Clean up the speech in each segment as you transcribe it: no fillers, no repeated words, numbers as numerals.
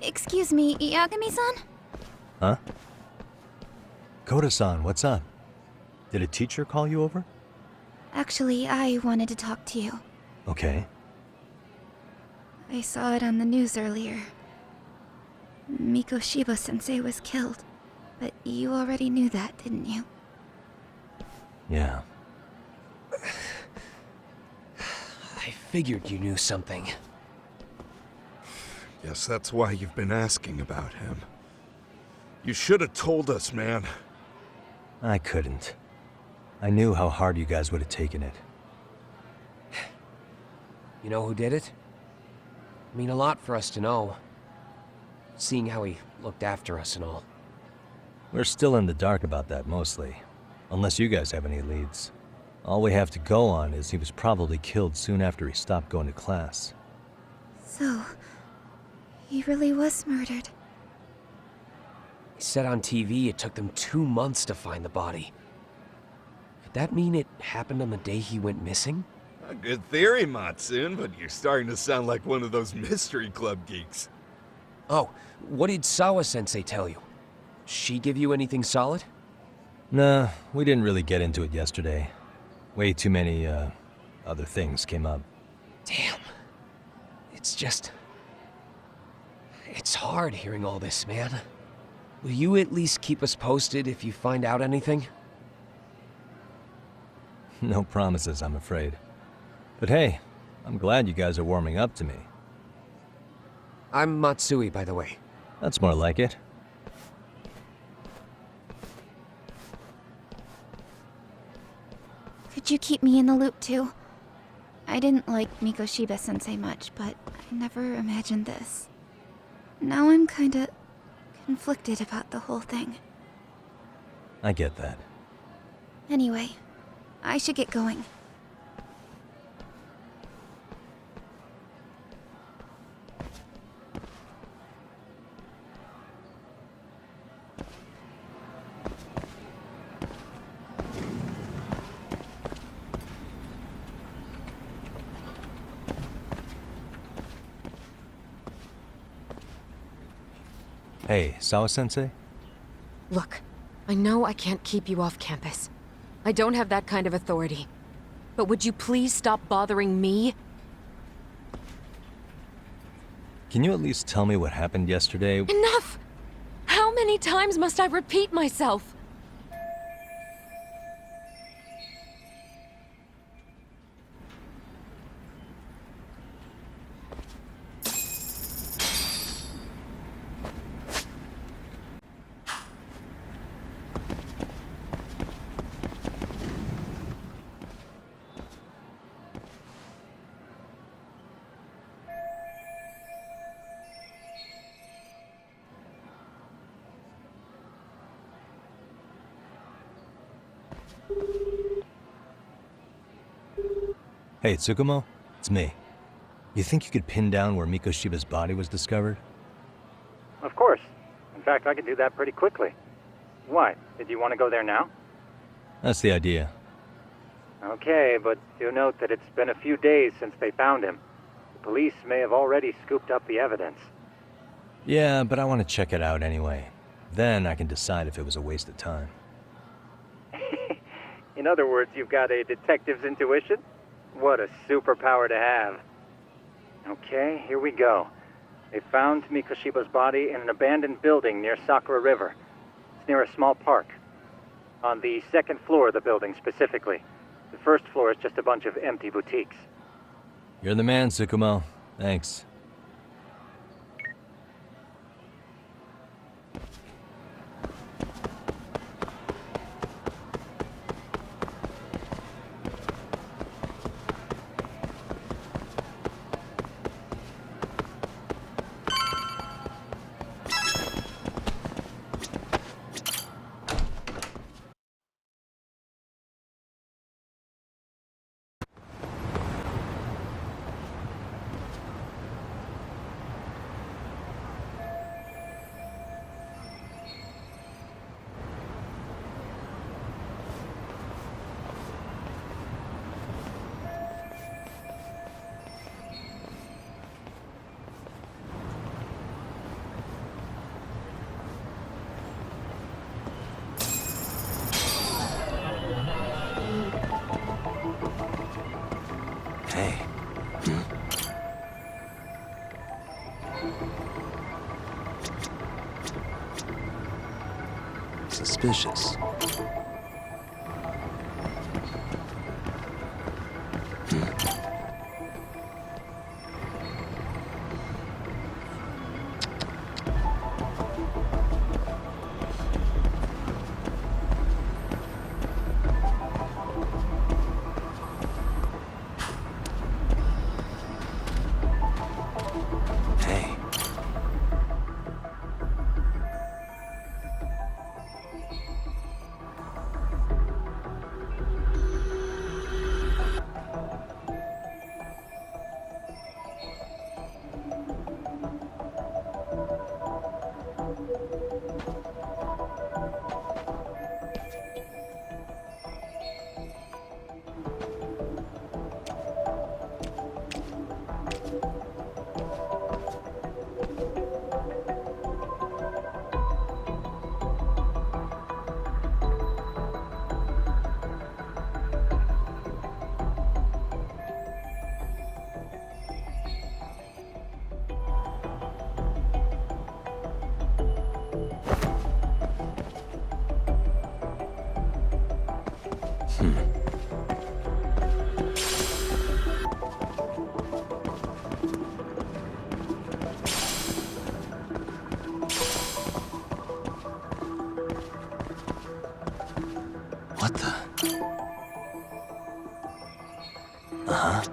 Excuse me, Yagami-san? Huh? Koda-san, what's up? Did a teacher call you over? Actually, I wanted to talk to you. Okay. I saw it on the news earlier. Mikoshiba-sensei was killed. But you already knew that, didn't you? Yeah. I figured you knew something. Guess that's why you've been asking about him. You should have told us, man. I couldn't. I knew how hard you guys would have taken it. You know who did it? I mean a lot for us to know. Seeing how he looked after us and all. We're still in the dark about that, mostly. Unless you guys have any leads. All we have to go on is he was probably killed soon after he stopped going to class. So, he really was murdered. He said on TV it took them 2 months to find the body. Could that mean it happened on the day he went missing? A good theory, Matsun, but you're starting to sound like one of those mystery club geeks. Oh, what did Sawa-sensei tell you? She give you anything solid? Nah, we didn't really get into it yesterday. Way too many, other things came up. Damn. It's just... It's hard hearing all this, man. Will you at least keep us posted if you find out anything? No promises, I'm afraid. But hey, I'm glad you guys are warming up to me. I'm Matsui, by the way. That's more like it. Could you keep me in the loop too? I didn't like Mikoshiba-sensei much, but I never imagined this. Now I'm kinda conflicted about the whole thing. I get that. Anyway, I should get going. Hey, Sawa-sensei? Look, I know I can't keep you off campus. I don't have that kind of authority. But would you please stop bothering me? Can you at least tell me what happened yesterday? Enough! How many times must I repeat myself? Hey, Tsukumo? It's me. You think you could pin down where Mikoshiba's body was discovered? Of course. In fact, I could do that pretty quickly. Why? Did you want to go there now? That's the idea. Okay, but do note that it's been a few days since they found him. The police may have already scooped up the evidence. Yeah, but I want to check it out anyway. Then I can decide if it was a waste of time. In other words, you've got a detective's intuition? What a superpower to have. Okay, here we go. They found Mikoshiba's body in an abandoned building near Sakura River. It's near a small park. On the second floor of the building, specifically. The first floor is just a bunch of empty boutiques. You're the man, Tsukumo. Thanks. Suspicious. Hey. What the? Uh-huh.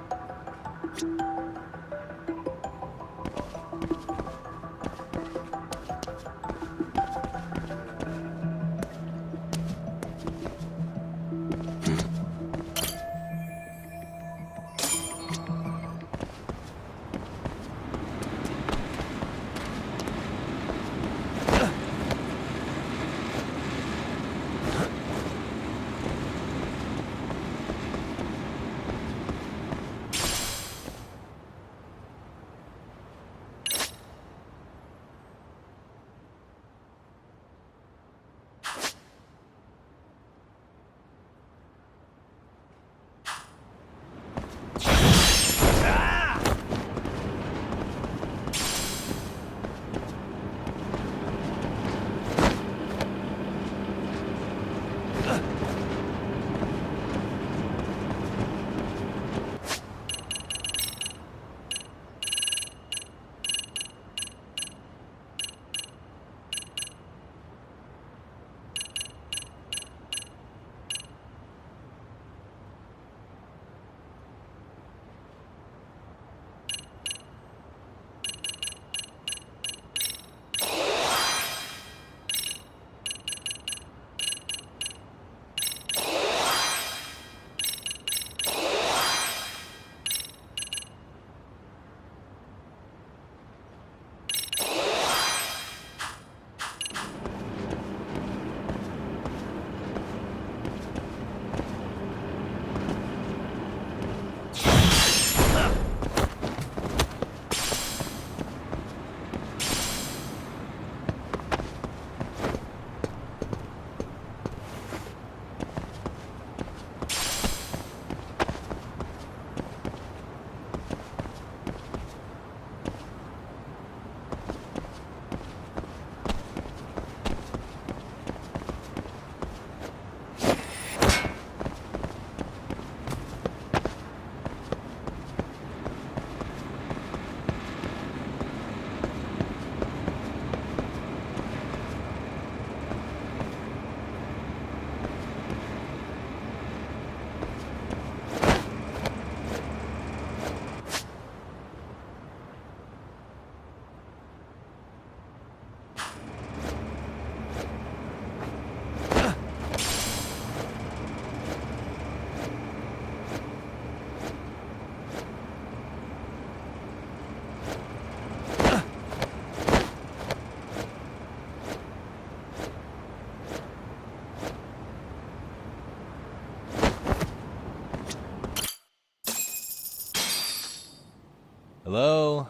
Hello?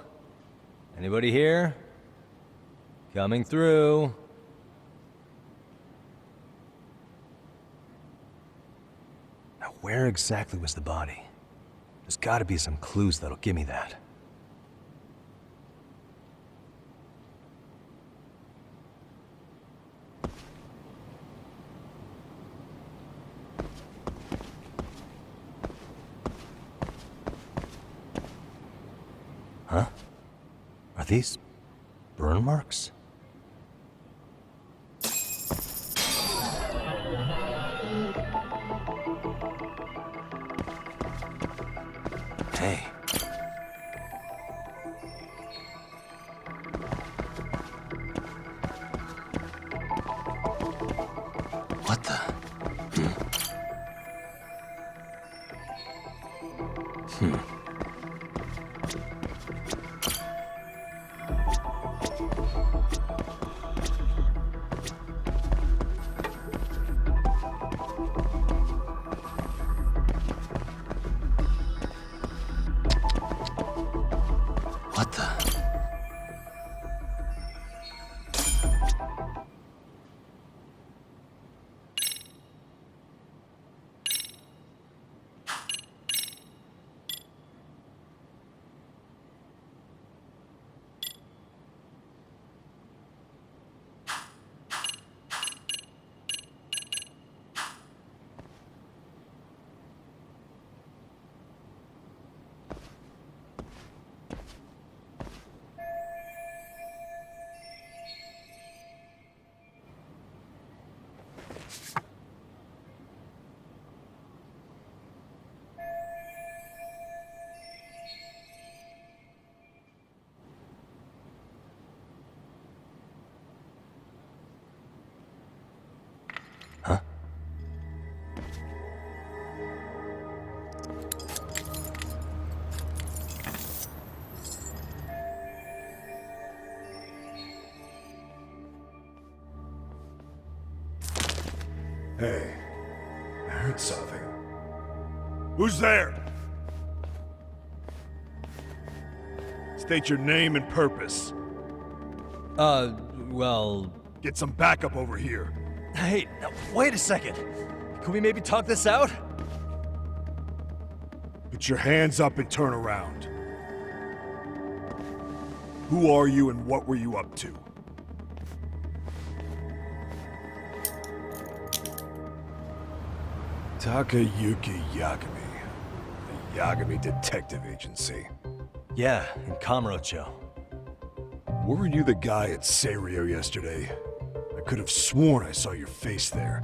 Anybody here? Coming through. Now, where exactly was the body? There's gotta be some clues that'll give me that. Are these burn marks? Hey. What the? What the? Huh? Hey, I heard something. Who's there? State your name and purpose. Well... Get some backup over here. Hey, now, wait a second. Can we maybe talk this out? Put your hands up and turn around. Who are you and what were you up to? Takayuki Yagami. The Yagami Detective Agency. Yeah, in Kamurocho. Were you the guy at Serio yesterday? I could have sworn I saw your face there.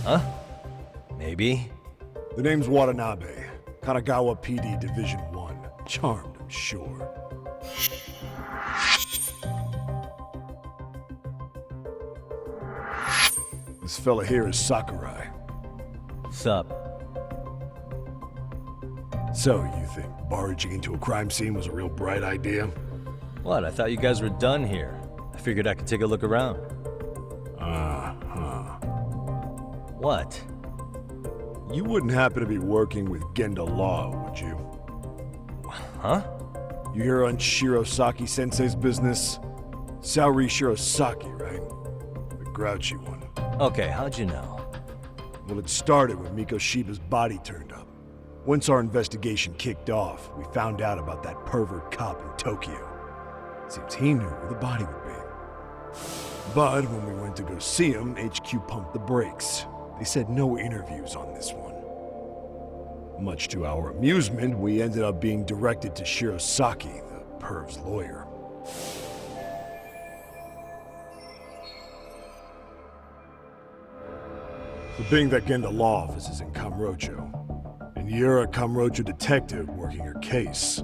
Huh? Maybe. The name's Watanabe. Kanagawa PD Division 1. Charmed, I'm sure. This fella here is Sakurai. Sup? So, you think barging into a crime scene was a real bright idea? What, I thought you guys were done here. I figured I could take a look around. Uh-huh. What? You wouldn't happen to be working with Genda Law, would you? Huh? You hear on Shirosaki-sensei's business? Saori Shirosaki, right? The grouchy one. Okay, how'd you know? Well, it started when Mikoshiba's body turned up. Once our investigation kicked off, we found out about that pervert cop in Tokyo. Seems he knew where the body would be. But when we went to go see him, HQ pumped the brakes. They said no interviews on this one. Much to our amusement, we ended up being directed to Shirosaki, the perv's lawyer. So being that Genda Law office is in Kamurocho, and you're a Kamurocho detective working her case,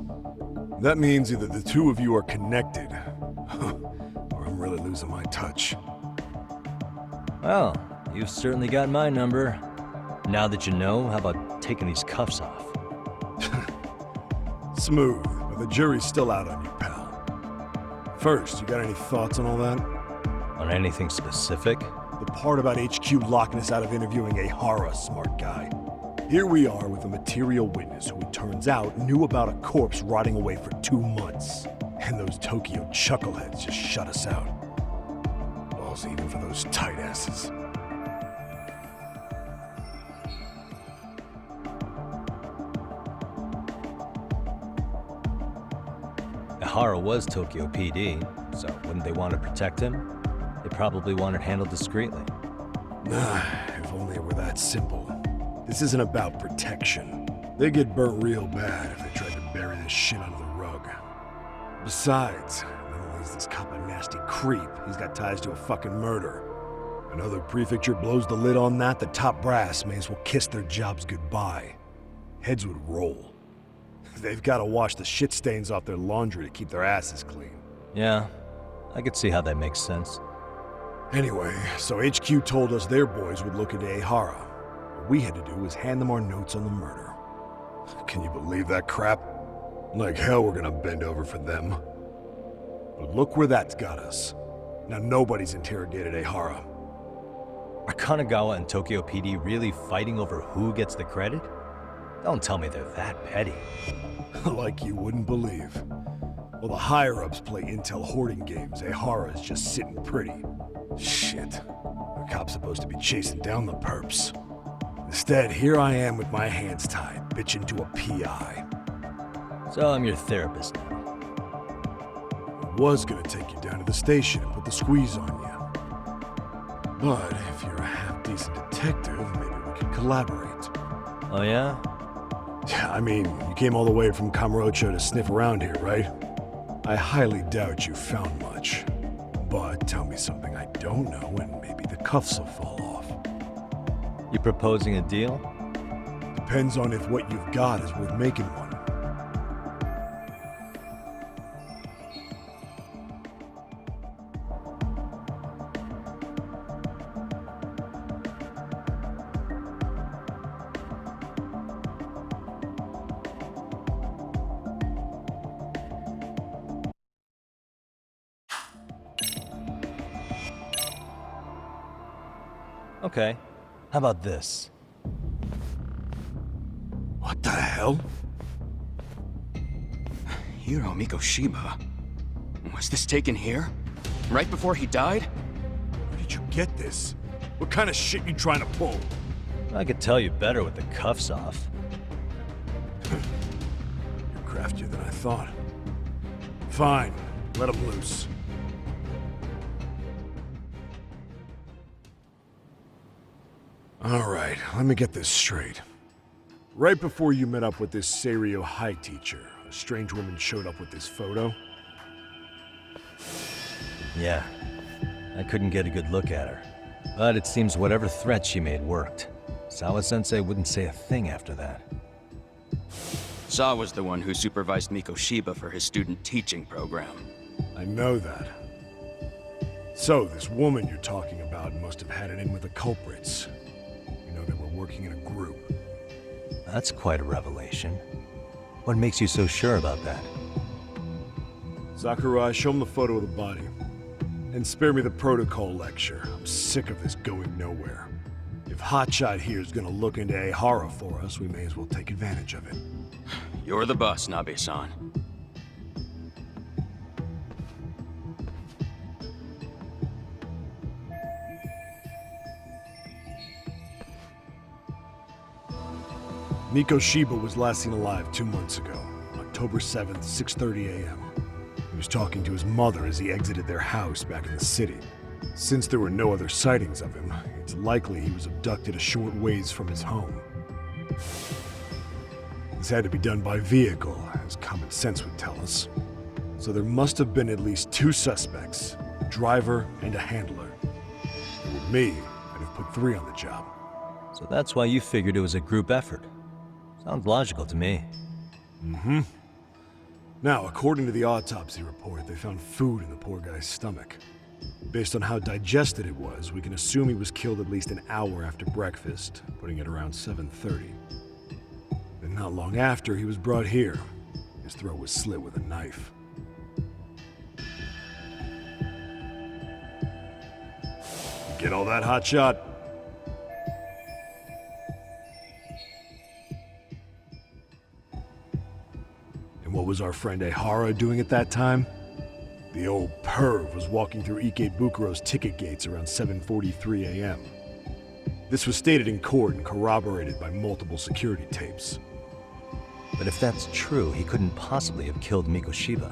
that means either the two of you are connected, or I'm really losing my touch. Well, you've certainly got my number. Now that you know, how about taking these cuffs off? Smooth, but the jury's still out on you, pal. First, you got any thoughts on all that? On anything specific? The part about HQ locking us out of interviewing a Hara smart guy. Here we are with a material witness who it turns out knew about a corpse rotting away for 2 months. And those Tokyo chuckleheads just shut us out. Balls even for those tight asses. Hara was Tokyo PD, so wouldn't they want to protect him? They probably want it handled discreetly. Nah, if only it were that simple. This isn't about protection. They get burnt real bad if they try to bury this shit under the rug. Besides, not only is this cop a nasty creep, he's got ties to a fucking murder. Another prefecture blows the lid on that, the top brass may as well kiss their jobs goodbye. Heads would roll. They've got to wash the shit stains off their laundry to keep their asses clean. Yeah, I could see how that makes sense. Anyway, so HQ told us their boys would look into Ehara. What we had to do was hand them our notes on the murder. Can you believe that crap? Like hell we're gonna bend over for them. But look where that's got us. Now nobody's interrogated Ehara. Are Kanagawa and Tokyo PD really fighting over who gets the credit? Don't tell me they're that petty. Like you wouldn't believe. While the higher-ups play intel hoarding games, Ehara is just sitting pretty. Shit. The cop's supposed to be chasing down the perps. Instead, here I am with my hands tied, bitching to a PI. So I'm your therapist now. I was gonna take you down to the station and put the squeeze on you. But if you're a half-decent detective, maybe we could collaborate. Oh yeah? Yeah, I mean, you came all the way from Kamurocho to sniff around here, right? I highly doubt you found much. But tell me something I don't know and maybe the cuffs will fall off. You proposing a deal? Depends on if what you've got is worth making one. Okay. How about this? What the hell? Hiro Mikoshiba? Was this taken here? Right before he died? Where did you get this? What kind of shit you trying to pull? I could tell you better with the cuffs off. You're craftier than I thought. Fine, let him loose. All right, let me get this straight. Right before you met up with this Seiryo High teacher, a strange woman showed up with this photo. Yeah. I couldn't get a good look at her. But it seems whatever threat she made worked. Sawa-sensei wouldn't say a thing after that. Saw was the one who supervised Mikoshiba for his student teaching program. I know that. So, this woman you're talking about must have had it in with the culprits. You know, they were working in a group. That's quite a revelation. What makes you so sure about that? Sakurai, show him the photo of the body. And spare me the protocol lecture. I'm sick of this going nowhere. If Hotshot here is gonna look into Ehara for us, we may as well take advantage of it. You're the boss, Nabe-san. Mikoshiba was last seen alive 2 months ago, October 7th, 6:30 a.m. He was talking to his mother as he exited their house back in the city. Since there were no other sightings of him, it's likely he was abducted a short ways from his home. This had to be done by vehicle, as common sense would tell us. So there must have been at least 2 suspects, a driver and a handler. If it were me, I'd have put 3 on the job. So that's why you figured it was a group effort. Sounds logical to me. Mm-hmm. Now, according to the autopsy report, they found food in the poor guy's stomach. Based on how digested it was, we can assume he was killed at least an hour after breakfast, putting it around 7:30. Then not long after, he was brought here. His throat was slit with a knife. You get all that, Hotshot? And what was our friend Ehara doing at that time? The old perv was walking through Ikebukuro's ticket gates around 7:43 a.m. This was stated in court and corroborated by multiple security tapes. But if that's true, he couldn't possibly have killed Mikoshiba.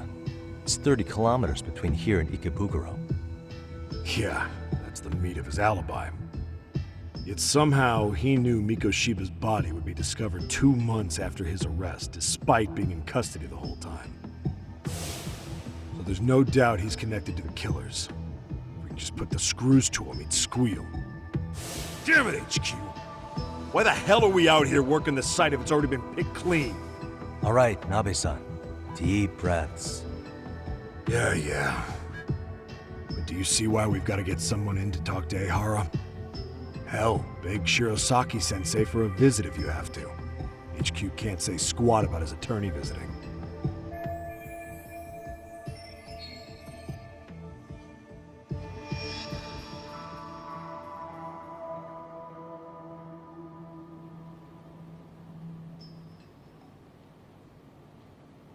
It's 30 kilometers between here and Ikebukuro. Yeah, that's the meat of his alibi. Yet somehow he knew Mikoshiba's body would be discovered 2 months after his arrest, despite being in custody the whole time. So there's no doubt he's connected to the killers. If we can just put the screws to him, he'd squeal. Damn it, HQ! Why the hell are we out here working the site if it's already been picked clean? All right, Nabe-san. Deep breaths. Yeah. But do you see why we've got to get someone in to talk to Ehara? Hell, beg Shirosaki-sensei for a visit if you have to. HQ can't say squat about his attorney visiting.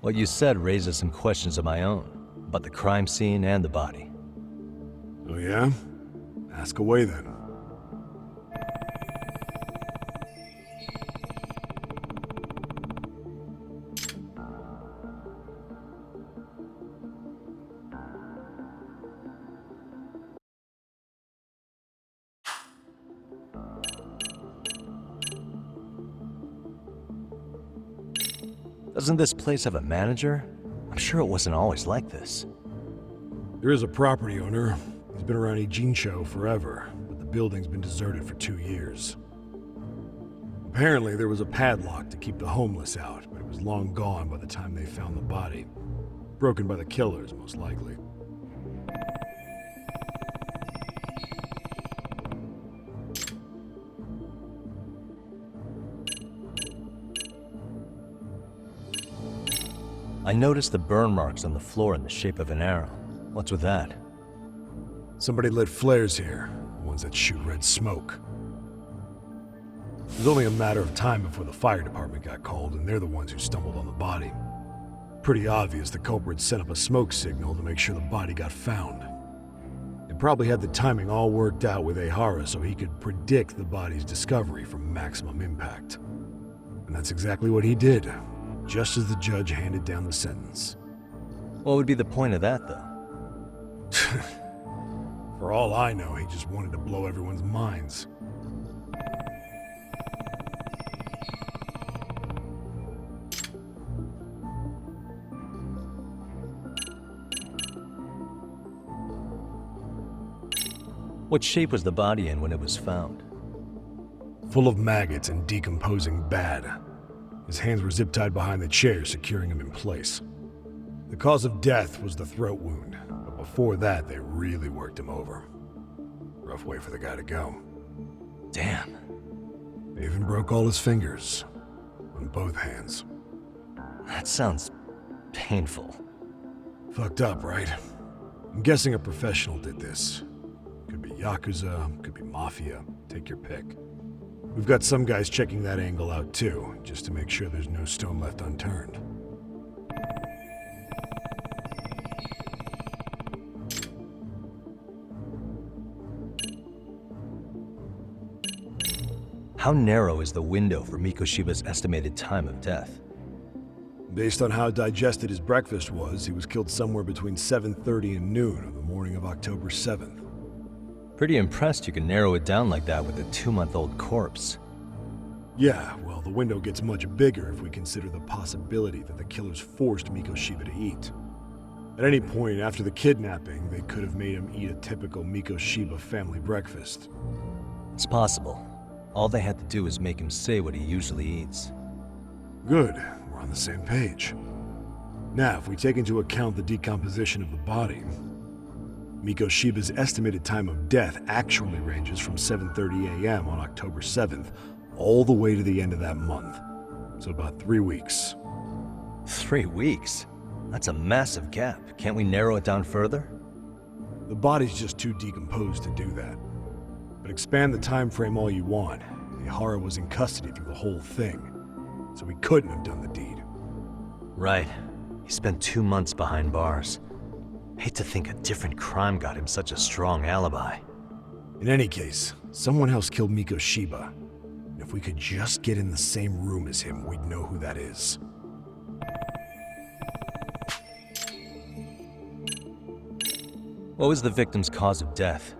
What you said raises some questions of my own, about the crime scene and the body. Oh yeah? Ask away then. Doesn't this place have a manager? I'm sure it wasn't always like this. There is a property owner. He's been around Ijincho forever, but the building's been deserted for 2 years. Apparently, there was a padlock to keep the homeless out, but it was long gone by the time they found the body. Broken by the killers, most likely. I noticed the burn marks on the floor in the shape of an arrow. What's with that? Somebody lit flares here, ones that shoot red smoke. It was only a matter of time before the fire department got called, and they're the ones who stumbled on the body. Pretty obvious the culprit set up a smoke signal to make sure the body got found. They probably had the timing all worked out with Ehara so he could predict the body's discovery from maximum impact. And that's exactly what he did, just as the judge handed down the sentence. What would be the point of that, though? For all I know, he just wanted to blow everyone's minds. What shape was the body in when it was found? Full of maggots and decomposing bad. His hands were zip-tied behind the chair, securing him in place. The cause of death was the throat wound, but before that, they really worked him over. Rough way for the guy to go. Damn. They even broke all his fingers, on both hands. That sounds painful. Fucked up, right? I'm guessing a professional did this. Could be Yakuza, could be Mafia, take your pick. We've got some guys checking that angle out too, just to make sure there's no stone left unturned. How narrow is the window for Mikoshiba's estimated time of death? Based on how digested his breakfast was, he was killed somewhere between 7:30 and noon of the morning of October 7th. Pretty impressed you can narrow it down like that with a 2-month-old corpse. Yeah, well, the window gets much bigger if we consider the possibility that the killers forced Mikoshiba to eat. At any point after the kidnapping, they could have made him eat a typical Mikoshiba family breakfast. It's possible. All they had to do was make him say what he usually eats. Good, we're on the same page. Now, if we take into account the decomposition of the body, Mikoshiba's estimated time of death actually ranges from 7:30 a.m. on October 7th all the way to the end of that month. So about 3 weeks. 3 weeks? That's a massive gap. Can't we narrow it down further? The body's just too decomposed to do that. But expand the time frame all you want. Ehara was in custody through the whole thing, so he couldn't have done the deed. Right. He spent 2 months behind bars. Hate to think a different crime got him such a strong alibi. In any case, someone else killed Mikoshiba. And if we could just get in the same room as him, we'd know who that is. What was the victim's cause of death?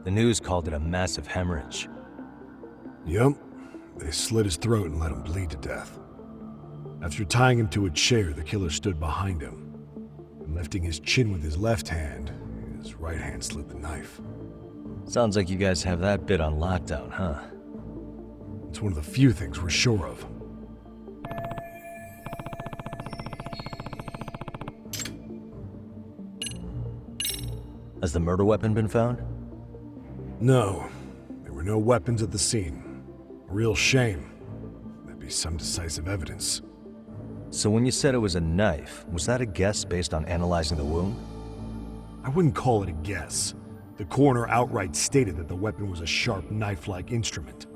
The news called it a massive hemorrhage. Yup. They slit his throat and let him bleed to death. After tying him to a chair, the killer stood behind him. And lifting his chin with his left hand, his right hand slid the knife. Sounds like you guys have that bit on lockdown, huh? It's one of the few things we're sure of. Has the murder weapon been found? No. There were no weapons at the scene. A real shame. That'd be some decisive evidence. So when you said it was a knife, was that a guess based on analyzing the wound? I wouldn't call it a guess. The coroner outright stated that the weapon was a sharp knife-like instrument.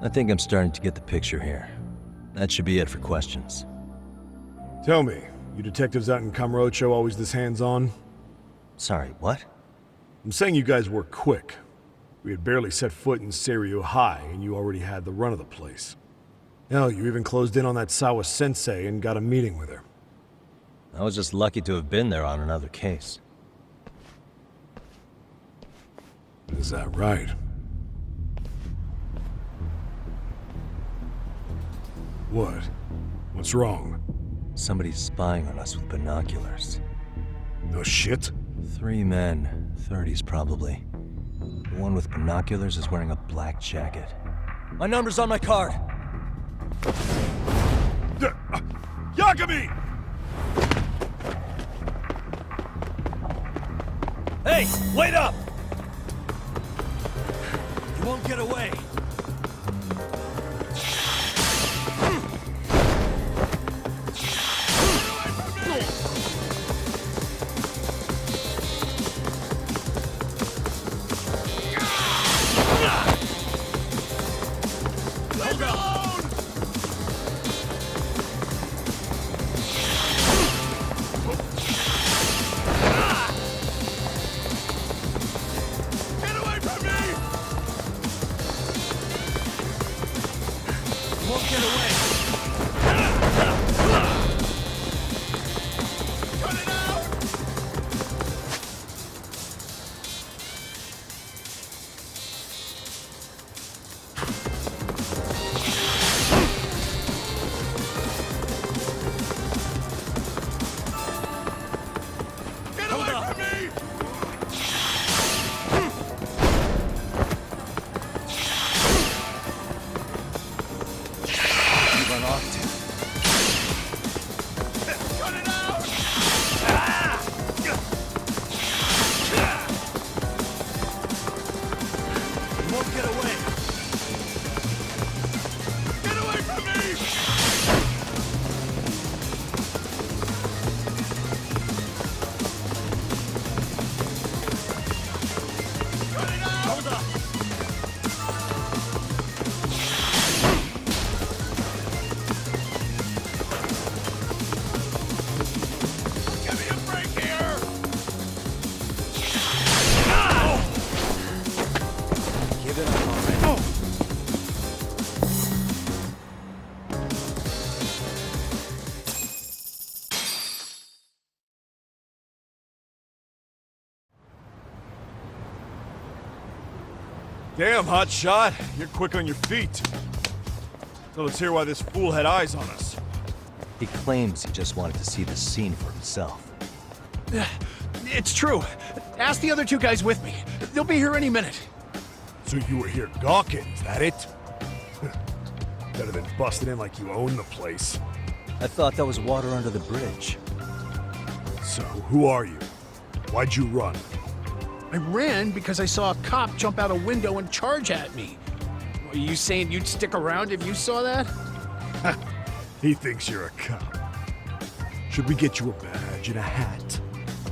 I think I'm starting to get the picture here. That should be it for questions. Tell me, you detectives out in Kamurocho always this hands-on? Sorry, what? I'm saying you guys were quick. We had barely set foot in Seiryu High, and you already had the run of the place. Hell, you even closed in on that Sawa sensei and got a meeting with her. I was just lucky to have been there on another case. Is that right? What? What's wrong? Somebody's spying on us with binoculars. No shit? 3 men, 30s probably. The one with binoculars is wearing a black jacket. My number's on my card! Yagami! Hey, wait up! You won't get away. Damn, hotshot. You're quick on your feet. So let's hear why this fool had eyes on us. He claims he just wanted to see the scene for himself. It's true. Ask the other 2 guys with me. They'll be here any minute. So you were here gawking, is that it? Better than busting in like you own the place. I thought that was water under the bridge. So, who are you? Why'd you run? I ran because I saw a cop jump out a window and charge at me. Are you saying you'd stick around if you saw that? He thinks you're a cop. Should we get you a badge and a hat?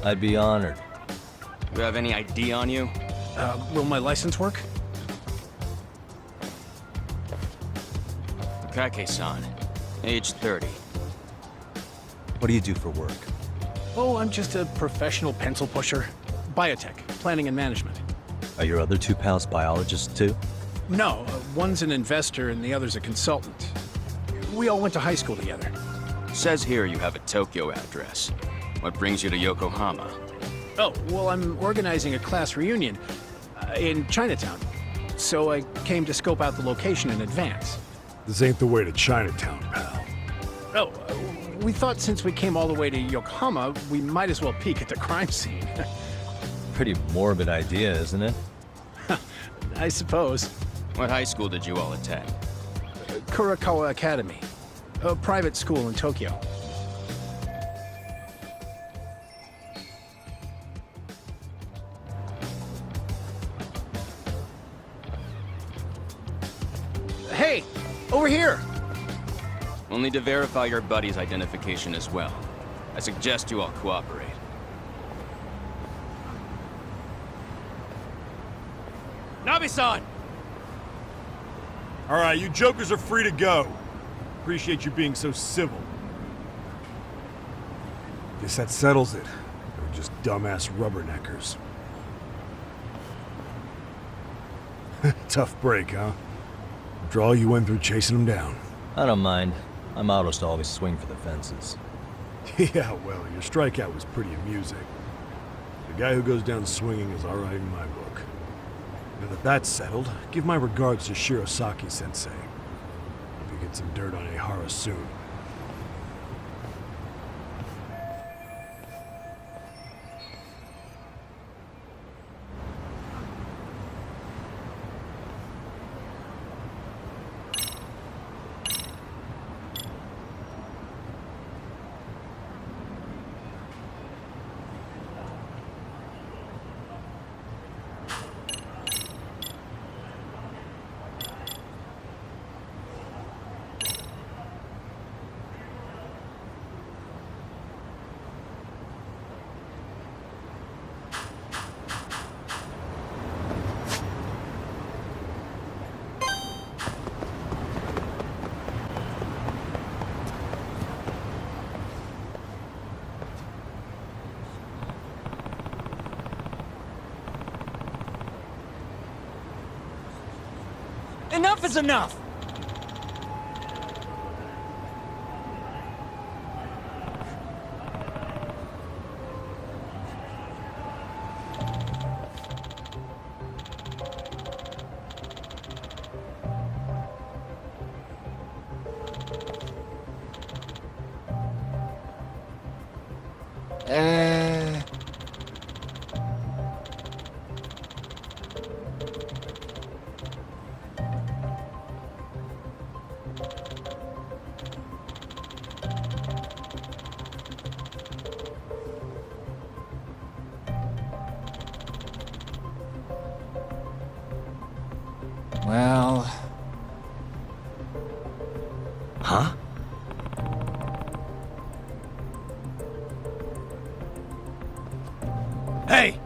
I'd be honored. You have any ID on you? Will my license work? Kake-san, age 30. What do you do for work? Oh, I'm just a professional pencil pusher. Biotech, planning and management. Are your other 2 pals biologists too? No, one's an investor and the other's a consultant. We all went to high school together. Says here you have a Tokyo address. What brings you to Yokohama? Oh, well, I'm organizing a class reunion in Chinatown. So I came to scope out the location in advance. This ain't the way to Chinatown, pal. Oh, we thought since we came all the way to Yokohama, we might as well peek at the crime scene. Pretty morbid idea, isn't it? I suppose. What high school did you all attend? Kurakawa Academy, a private school in Tokyo. Hey, over here! We'll need to verify your buddy's identification as well. I suggest you all cooperate. Nabi-san! All right, you jokers are free to go. Appreciate you being so civil. Guess that settles it. They're just dumbass rubberneckers. Tough break, huh? After all you went through chasing them down. I don't mind. My motto is to always swing for the fences. Yeah, well, your strikeout was pretty amusing. The guy who goes down swinging is alright in my book. Now that that's settled, give my regards to Shirosaki-sensei. Hope you get some dirt on Ehara soon. Enough is enough! Well... Huh? Hey!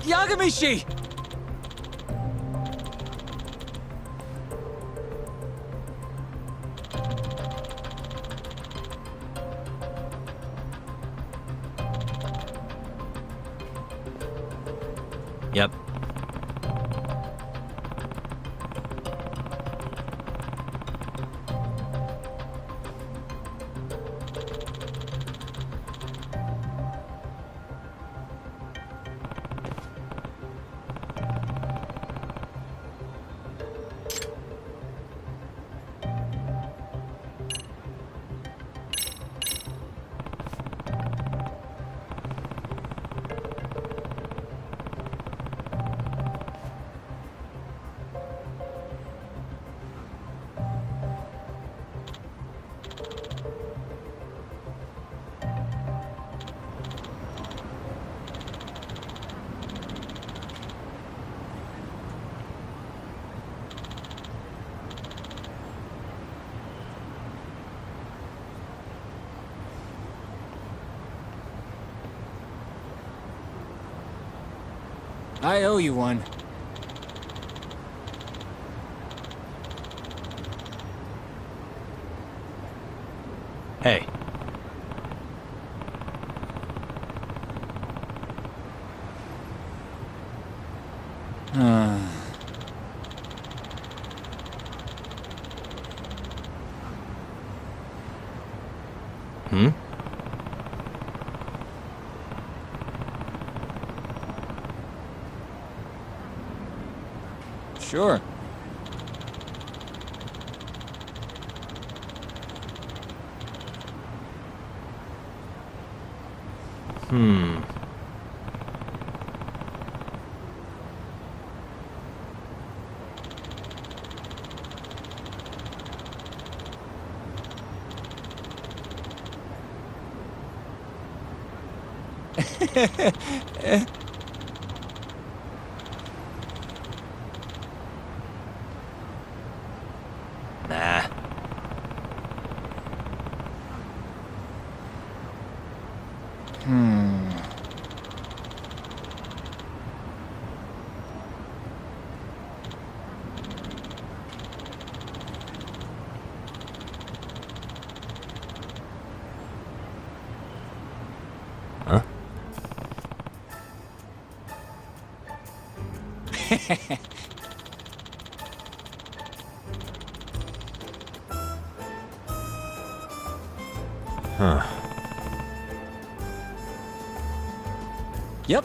Yagamishi! Yep. I owe you one. Hey. Hmm? Sure. Hmm. Nah. Hmm. Huh? Huh. Yep.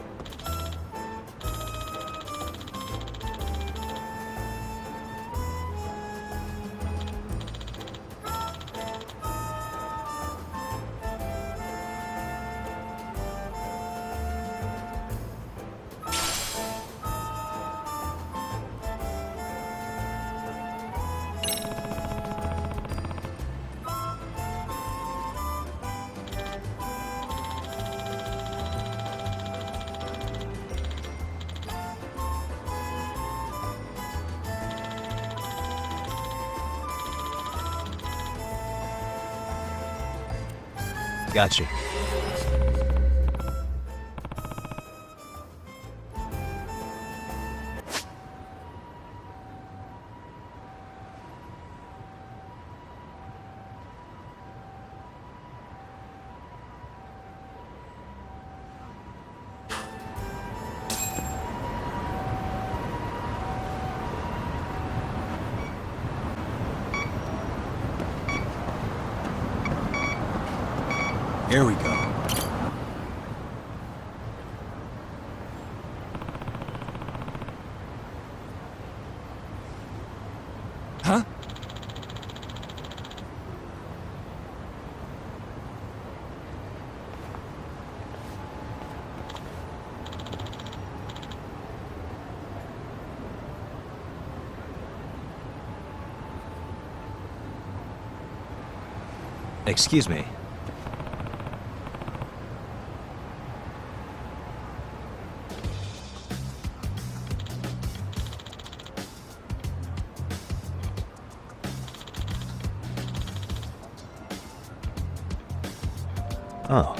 Gotcha. Here we go. Huh? Excuse me. Oh.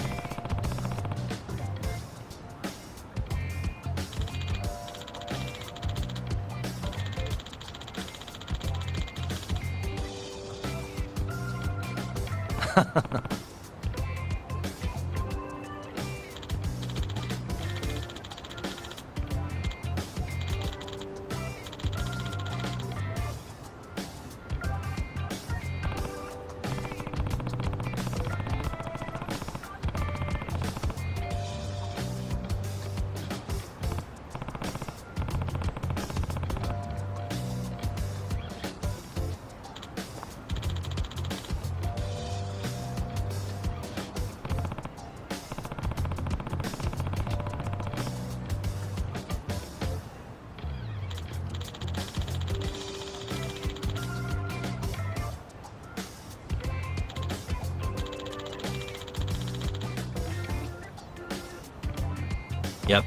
Yep.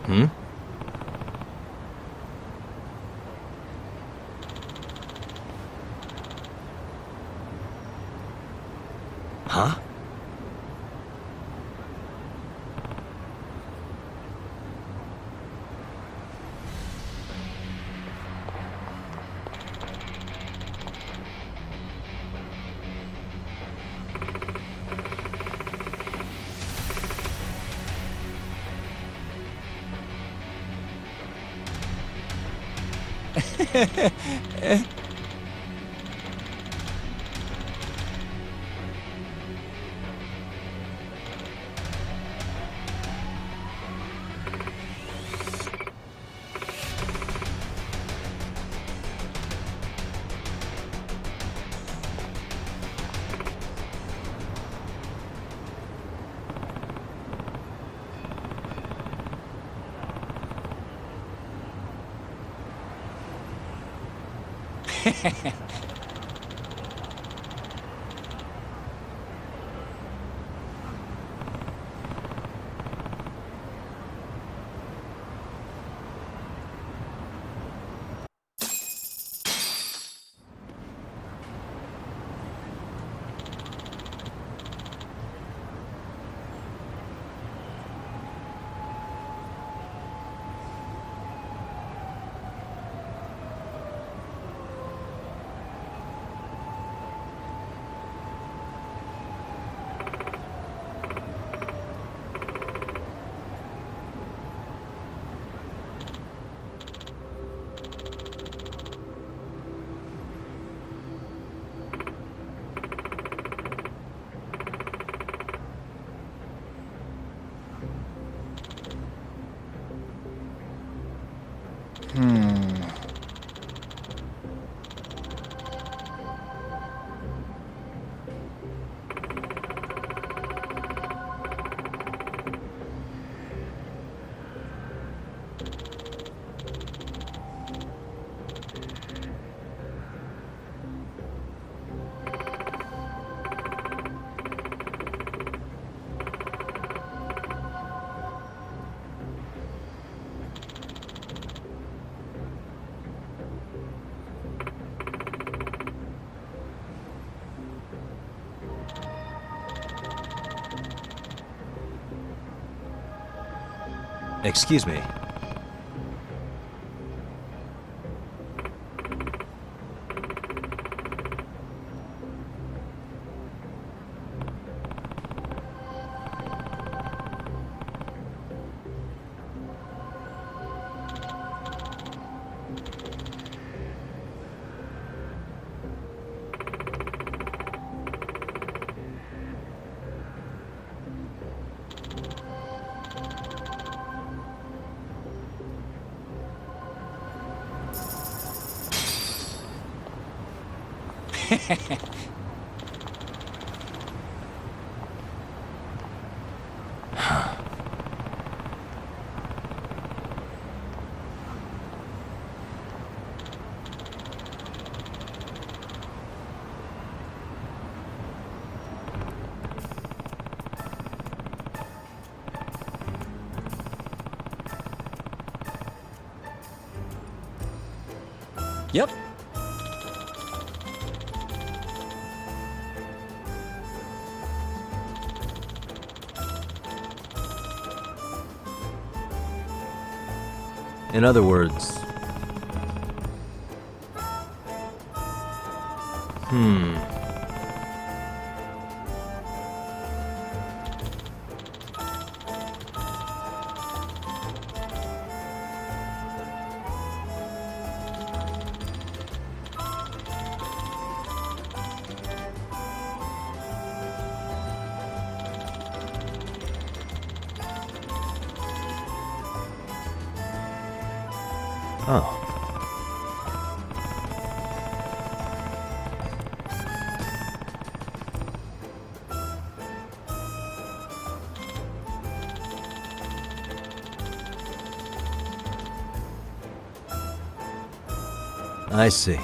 Hmm? Huh? Excuse me. Yep. In other words... Oh. I see.